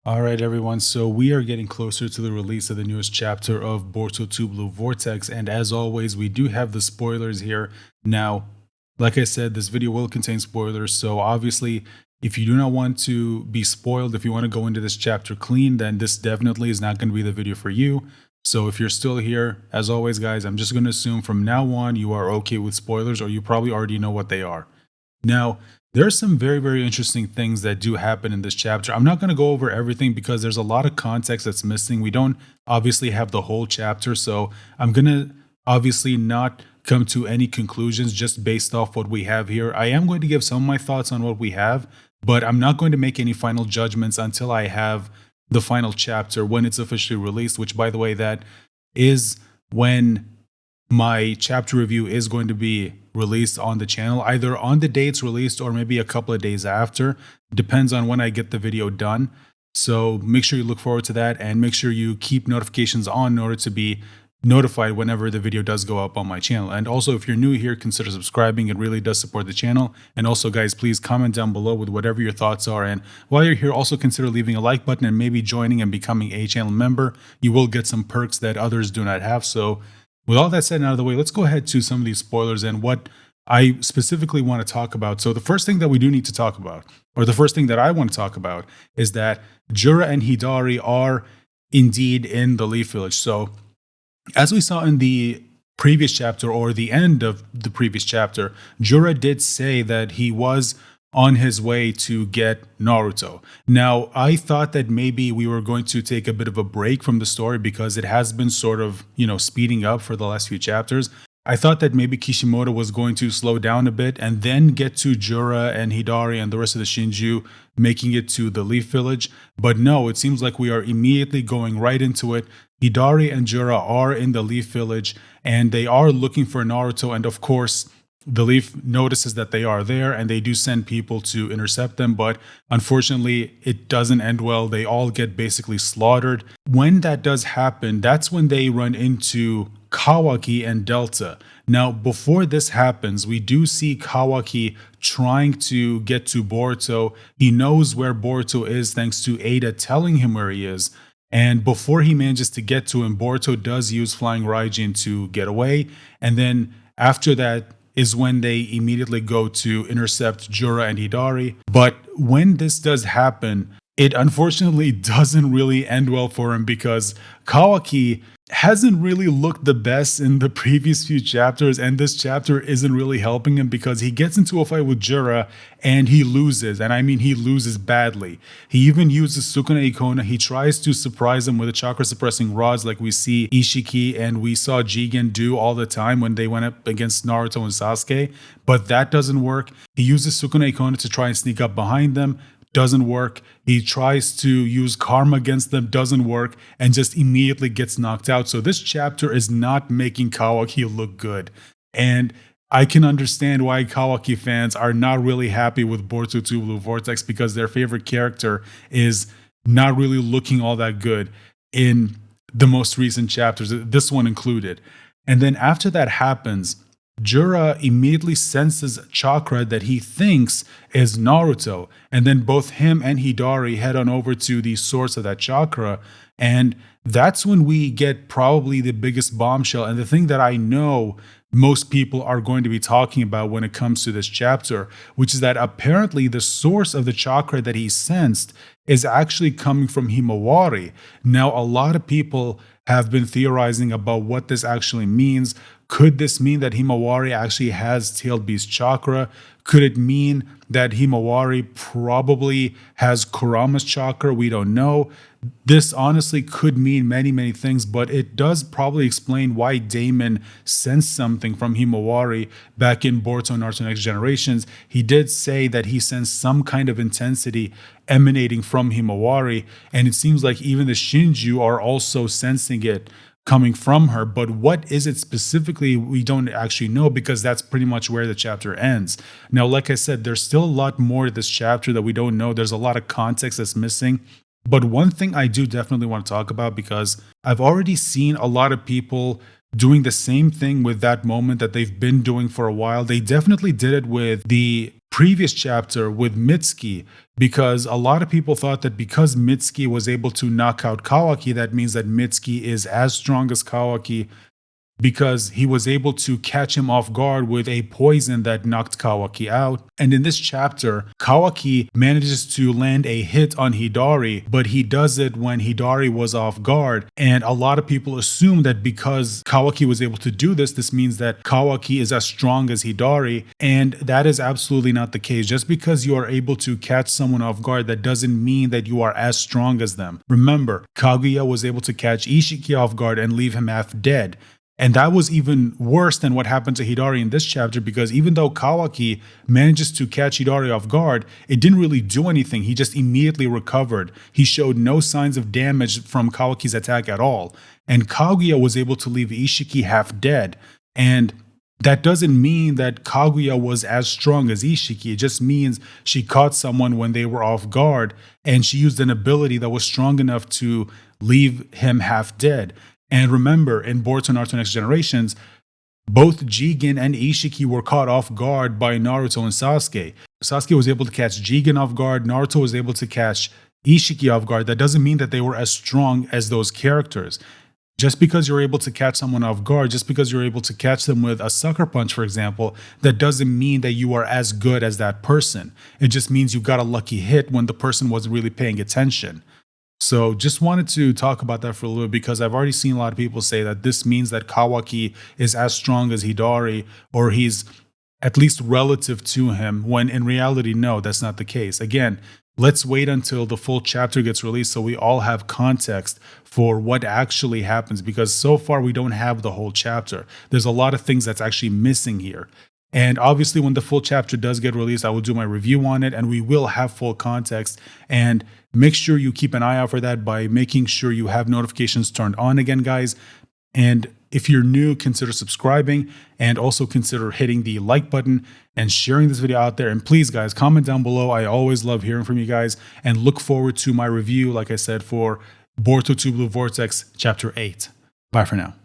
All right, everyone. So we are getting closer to the release of the newest chapter of Boruto 2 Blue Vortex. And as always, we do have the spoilers here. Now, like I said, this video will contain spoilers. So obviously, if you do not want to be spoiled, if you want to go into this chapter clean, then this definitely is not going to be the video for you. So if you're still here, as always, guys, I'm just going to assume from now on you are okay with spoilers, or you probably already know what they are. Now, there are some very, very interesting things that do happen in this chapter. I'm not going to go over everything because there's a lot of context that's missing. We don't obviously have the whole chapter, so I'm going to obviously not come to any conclusions just based off what we have here. I am going to give some of my thoughts on what we have, but I'm not going to make any final judgments until I have the final chapter when it's officially released, which, by the way, that is when my chapter review is going to be released on the channel, either on the day it's released or maybe a couple of days after. Depends on when I get the video done. So make sure you look forward to that, and make sure you keep notifications on in order to be notified whenever the video does go up on my channel. And also, if you're new here, consider subscribing. It really does support the channel. And also, guys, please comment down below with whatever your thoughts are. And while you're here, also consider leaving a like button and maybe joining and becoming a channel member. You will get some perks that others do not have. So with all that said and out of the way, let's go ahead to some of these spoilers and what I specifically want to talk about. So the first thing that we do need to talk about, or the first thing that I want to talk about, is that Jura and Hidari are indeed in the Leaf Village. So as we saw in the previous chapter, or the end of the previous chapter, Jura did say that he was on his way to get Naruto. Now, I thought that maybe we were going to take a bit of a break from the story because it has been sort of, speeding up for the last few chapters. I thought that maybe Kishimoto was going to slow down a bit and then get to Jura and Hidari and the rest of the Shinjuu, making it to the Leaf Village. But no, it seems like we are immediately going right into it. Hidari and Jura are in the Leaf Village and they are looking for Naruto. And of course, the Leaf notices that they are there and they do send people to intercept them, but unfortunately it doesn't end well. They all get basically slaughtered. When that does happen, that's when they run into Kawaki and Delta. Now, before this happens, we do see Kawaki trying to get to Boruto. He knows where Boruto is thanks to Ada telling him where he is. And before he manages to get to him, Boruto does use Flying Raijin to get away. And then after that is when they immediately go to intercept Jura and Hidari. But when this does happen, it unfortunately doesn't really end well for him because Kawaki hasn't really looked the best in the previous few chapters, and this chapter isn't really helping him because he gets into a fight with Jura and he loses, and I mean he loses badly. He even uses Sukuna Ikona. He tries to surprise him with a chakra suppressing rods like we see Ishiki and we saw Jigen do all the time when they went up against Naruto and Sasuke, but that doesn't work. He uses Sukuna Ikona to try and sneak up behind them. Doesn't work. He tries to use karma against them, doesn't work, and just immediately gets knocked out. So this chapter is not making Kawaki look good. And I can understand why Kawaki fans are not really happy with Boruto 2 Blue Vortex because their favorite character is not really looking all that good in the most recent chapters, this one included. And then after that happens, Jura immediately senses chakra that he thinks is Naruto, and then both him and Hidari head on over to the source of that chakra, and that's when we get probably the biggest bombshell and the thing that I know most people are going to be talking about when it comes to this chapter, which is that apparently the source of the chakra that he sensed is actually coming from Himawari. Now, a lot of people have been theorizing about what this actually means. Could this mean that Himawari actually has Tailed Beast chakra? Could it mean that Himawari probably has Kurama's chakra? We don't know. This honestly could mean many, many things, but it does probably explain why Damon sensed something from Himawari back in Boruto Naruto Next Generations. He did say that he sensed some kind of intensity emanating from Himawari, and it seems like even the Shinjuu are also sensing it coming from her. But what is it specifically, we don't actually know because that's pretty much where the chapter ends. Now, like I said, there's still a lot more to this chapter that we don't know. There's a lot of context that's missing. But one thing I do definitely want to talk about, because I've already seen a lot of people doing the same thing with that moment that they've been doing for a while. They definitely did it with the previous chapter with Mitsuki, because a lot of people thought that because Mitsuki was able to knock out Kawaki, that means that Mitsuki is as strong as Kawaki, because he was able to catch him off guard with a poison that knocked Kawaki out. And in this chapter, Kawaki manages to land a hit on Hidari, but he does it when Hidari was off guard. And a lot of people assume that because Kawaki was able to do this, this means that Kawaki is as strong as Hidari. And that is absolutely not the case. Just because you are able to catch someone off guard, that doesn't mean that you are as strong as them. Remember, Kaguya was able to catch Ishiki off guard and leave him half dead. And that was even worse than what happened to Hidari in this chapter, because even though Kawaki manages to catch Hidari off guard, it didn't really do anything. He just immediately recovered. He showed no signs of damage from Kawaki's attack at all. And Kaguya was able to leave Ishiki half dead. And that doesn't mean that Kaguya was as strong as Ishiki. It just means she caught someone when they were off guard, and she used an ability that was strong enough to leave him half dead. And remember, in Boruto Naruto Next Generations, both Jigen and Ishiki were caught off guard by Naruto and Sasuke. Sasuke was able to catch Jigen off guard, Naruto was able to catch Ishiki off guard. That doesn't mean that they were as strong as those characters. Just because you're able to catch someone off guard, just because you're able to catch them with a sucker punch, for example, that doesn't mean that you are as good as that person. It just means you got a lucky hit when the person wasn't really paying attention. So just wanted to talk about that for a little bit, because I've already seen a lot of people say that this means that Kawaki is as strong as Hidari, or he's at least relative to him, when in reality, no, that's not the case. Again, let's wait until the full chapter gets released so we all have context for what actually happens, because so far we don't have the whole chapter. There's a lot of things that's actually missing here. And obviously, when the full chapter does get released, I will do my review on it, and we will have full context. And make sure you keep an eye out for that by making sure you have notifications turned on again, guys. And if you're new, consider subscribing, and also consider hitting the like button and sharing this video out there. And please, guys, comment down below. I always love hearing from you guys, and look forward to my review, like I said, for Boruto TBV Vortex Chapter 8. Bye for now.